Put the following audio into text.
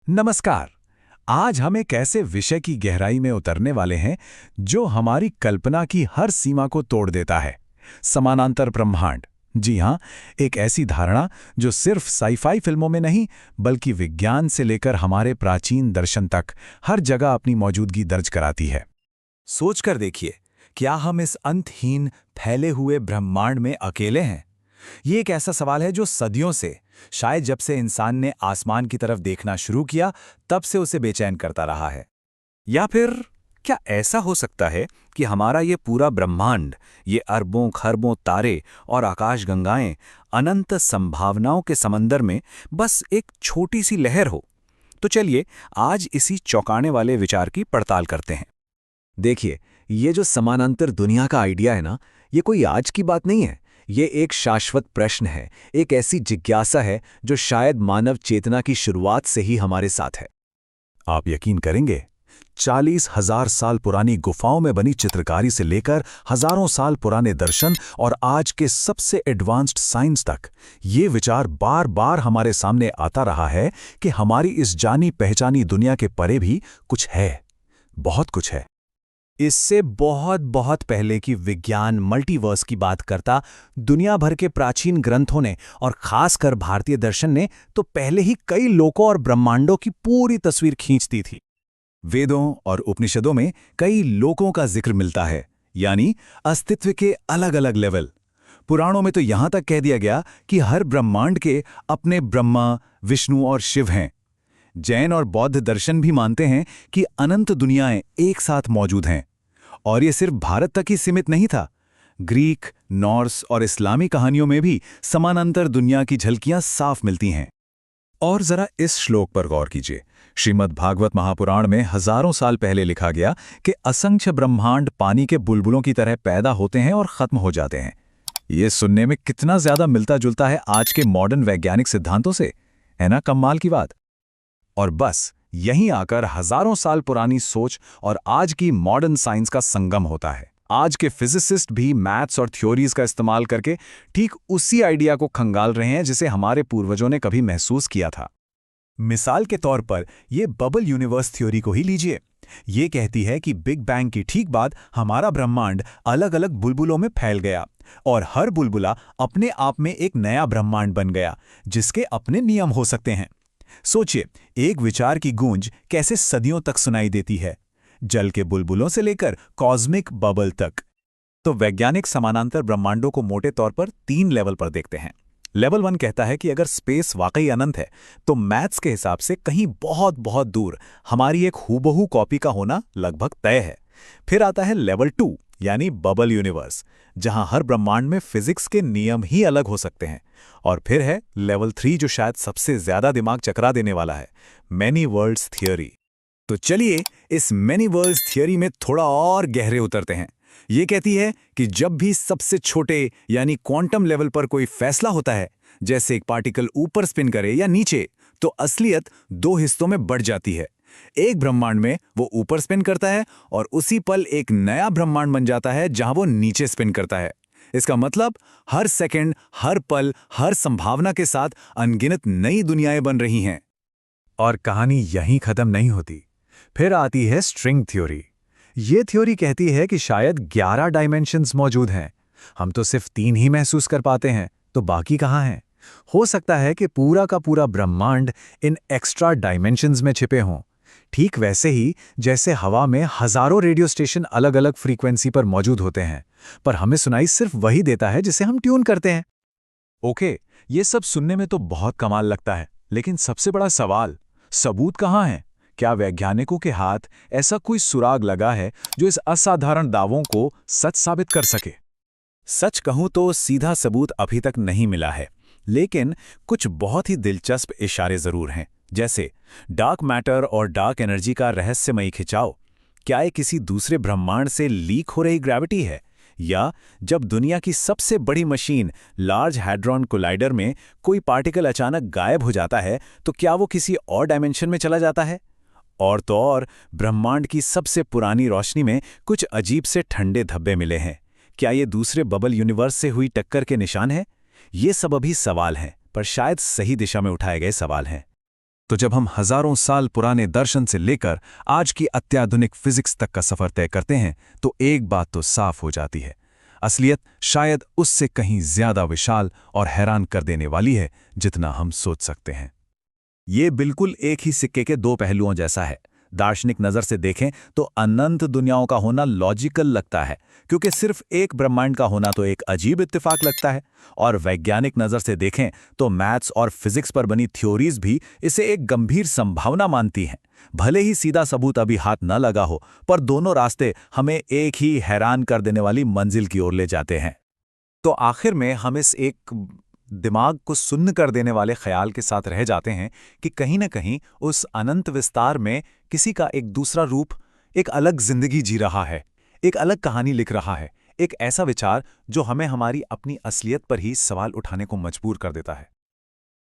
नमस्कार। आज हम एक ऐसे विषय की गहराई में उतरने वाले हैं जो हमारी कल्पना की हर सीमा को तोड़ देता है। समानांतर ब्रह्मांड। जी हाँ, एक ऐसी धारणा जो सिर्फ साई-फाई फिल्मों में नहीं बल्कि विज्ञान से लेकर हमारे प्राचीन दर्शन तक हर जगह अपनी मौजूदगी दर्ज कराती है। सोचकर देखिए, क्या हम इस अंतहीन फैले हुए ब्रह्मांड में अकेले हैं? ये एक ऐसा सवाल है जो सदियों से, शायद जब से इंसान ने आसमान की तरफ देखना शुरू किया, तब से उसे बेचैन करता रहा है। या फिर क्या ऐसा हो सकता है कि हमारा ये पूरा ब्रह्मांड, ये अरबों खरबों तारे और आकाशगंगाएं अनंत संभावनाओं के समंदर में बस एक छोटी सी लहर हो? तो चलिए आज इसी चौंकाने वाले विचार की पड़ताल करते हैं। देखिए, ये जो समानांतर दुनिया का आइडिया है ना, ये कोई आज की बात नहीं है। ये एक शाश्वत प्रश्न है, एक ऐसी जिज्ञासा है जो शायद मानव चेतना की शुरुआत से ही हमारे साथ है। आप यकीन करेंगे, 40,000 साल पुरानी गुफाओं में बनी चित्रकारी से लेकर हजारों साल पुराने दर्शन और आज के सबसे एडवांस्ड साइंस तक, ये विचार बार बार हमारे सामने आता रहा है कि हमारी इस जानी पहचानी दुनिया के परे भी कुछ है, बहुत कुछ है। इससे बहुत बहुत पहले की विज्ञान मल्टीवर्स की बात करता दुनिया भर के प्राचीन ग्रंथों ने और खासकर भारतीय दर्शन ने तो पहले ही कई लोकों और ब्रह्मांडों की पूरी तस्वीर खींच दी थी। वेदों और उपनिषदों में कई लोकों का जिक्र मिलता है, यानी अस्तित्व के अलग अलग लेवल। पुराणों में तो यहां तक कह दिया गया कि हर ब्रह्मांड के अपने ब्रह्मा, विष्णु और शिव हैं। जैन और बौद्ध दर्शन भी मानते हैं कि अनंत दुनियाएं एक साथ मौजूद हैं। और ये सिर्फ भारत तक ही सीमित नहीं था। ग्रीक, नॉर्स और इस्लामी कहानियों में भी समानांतर दुनिया की झलकियां साफ मिलती हैं। और जरा इस श्लोक पर गौर कीजिए। श्रीमद् भागवत महापुराण में हजारों साल पहले लिखा गया कि असंख्य ब्रह्मांड पानी के बुलबुलों की तरह पैदा होते हैं और खत्म हो जाते हैं। ये सुनने में कितना ज्यादा मिलता जुलता है आज के मॉडर्न वैज्ञानिक सिद्धांतों से, है ना कमाल की बात। और बस यहीं आकर हजारों साल पुरानी सोच और आज की मॉडर्न साइंस का संगम होता है। आज के फिजिसिस्ट भी मैथ्स और थ्योरीज का इस्तेमाल करके ठीक उसी आइडिया को खंगाल रहे हैं जिसे हमारे पूर्वजों ने कभी महसूस किया था। मिसाल के तौर पर ये बबल यूनिवर्स थ्योरी को ही लीजिए। ये कहती है कि बिग बैंग की ठीक बाद हमारा ब्रह्मांड अलग अलग बुलबुलों में फैल गया और हर बुलबुला अपने आप में एक नया ब्रह्मांड बन गया जिसके अपने नियम हो सकते हैं। सोचिए, एक विचार की गूंज कैसे सदियों तक सुनाई देती है, जल के बुलबुलों से लेकर कॉस्मिक बबल तक। तो वैज्ञानिक समानांतर ब्रह्मांडों को मोटे तौर पर 3 लेवल पर देखते हैं। लेवल 1 कहता है कि अगर स्पेस वाकई अनंत है तो मैथ्स के हिसाब से कहीं बहुत बहुत दूर हमारी एक हूबहू कॉपी का होना लगभग तय है। फिर आता है लेवल 2 यानी बबल यूनिवर्स, जहां हर ब्रह्मांड में फिजिक्स के नियम ही अलग हो सकते हैं। और फिर है लेवल 3 जो शायद सबसे ज्यादा दिमाग चकरा देने वाला है, मैनी वर्ल्ड्स थियोरी। तो चलिए इस मैनी वर्ल्ड्स थियोरी में थोड़ा और गहरे उतरते हैं। ये कहती है कि जब भी सबसे छोटे यानी क्वांटम लेवल पर कोई फैसला होता है, जैसे एक पार्टिकल ऊपर स्पिन करे या नीचे, तो असलियत 2 हिस्सों में बढ़ जाती है। एक ब्रह्मांड में वो ऊपर स्पिन करता है और उसी पल एक नया ब्रह्मांड बन जाता है जहां वो नीचे स्पिन करता है। इसका मतलब हर सेकंड, हर पल, हर संभावना के साथ अनगिनत नई दुनियाएं बन रही हैं। और कहानी यहीं खत्म नहीं होती। फिर आती है स्ट्रिंग थ्योरी। ये थ्योरी कहती है कि शायद 11 डायमेंशंस मौजूद हैं। हम तो सिर्फ 3 ही महसूस कर पाते हैं, तो बाकी कहाँ हैं? हो सकता है कि पूरा का पूरा ब्रह्मांड इन एक्स्ट्रा डायमेंशंस में छिपे हों। ठीक वैसे ही जैसे हवा में हजारों रेडियो स्टेशन अलग अलग फ्रीक्वेंसी पर मौजूद होते हैं, पर हमें सुनाई सिर्फ वही देता है जिसे हम ट्यून करते हैं। ओके, ये सब सुनने में तो बहुत कमाल लगता है, लेकिन सबसे बड़ा सवाल, सबूत कहाँ है? क्या वैज्ञानिकों के हाथ ऐसा कोई सुराग लगा है जो इस असाधारण दावों को सच साबित कर सके? सच कहूं तो सीधा सबूत अभी तक नहीं मिला है, लेकिन कुछ बहुत ही दिलचस्प इशारे जरूर हैं, जैसे डार्क मैटर और डार्क एनर्जी का रहस्यमयी खिंचाव। क्या ये किसी दूसरे ब्रह्मांड से लीक हो रही ग्रेविटी है? या जब दुनिया की सबसे बड़ी मशीन लार्ज हैड्रॉन कोलाइडर में कोई पार्टिकल अचानक गायब हो जाता है, तो क्या वो किसी और डायमेंशन में चला जाता है? और तो और ब्रह्मांड की सबसे पुरानी रोशनी में कुछ अजीब से ठंडे धब्बे मिले हैं। क्या ये दूसरे बबल यूनिवर्स से हुई टक्कर के निशान है? ये सब अभी सवाल हैं, पर शायद सही दिशा में उठाए गए सवाल हैं। तो जब हम हजारों साल पुराने दर्शन से लेकर आज की अत्याधुनिक फिजिक्स तक का सफर तय करते हैं तो एक बात तो साफ हो जाती है, असलियत शायद उससे कहीं ज्यादा विशाल और हैरान कर देने वाली है जितना हम सोच सकते हैं। ये बिल्कुल एक ही सिक्के के दो पहलुओं जैसा है। दार्शनिक नज़र से देखें तो अनंत दुनियाओं का होना लॉजिकल लगता है, क्योंकि सिर्फ एक ब्रह्मांड का होना तो एक अजीब इत्तेफाक लगता है। और वैज्ञानिक नज़र से देखें तो मैथ्स और फिजिक्स पर बनी थ्योरीज भी इसे एक गंभीर संभावना मानती हैं। भले ही सीधा सबूत अभी हाथ न लगा हो, पर दोनों रास्ते हमें एक ही हैरान कर देने वाली मंजिल की ओर ले जाते हैं। तो आखिर में हम इस एक दिमाग को सुन्न कर देने वाले ख्याल के साथ रह जाते हैं कि कहीं न कहीं उस अनंत विस्तार में किसी का एक दूसरा रूप, एक अलग जिंदगी जी रहा है, एक अलग कहानी लिख रहा है, एक ऐसा विचार जो हमें हमारी अपनी असलियत पर ही सवाल उठाने को मजबूर कर देता है।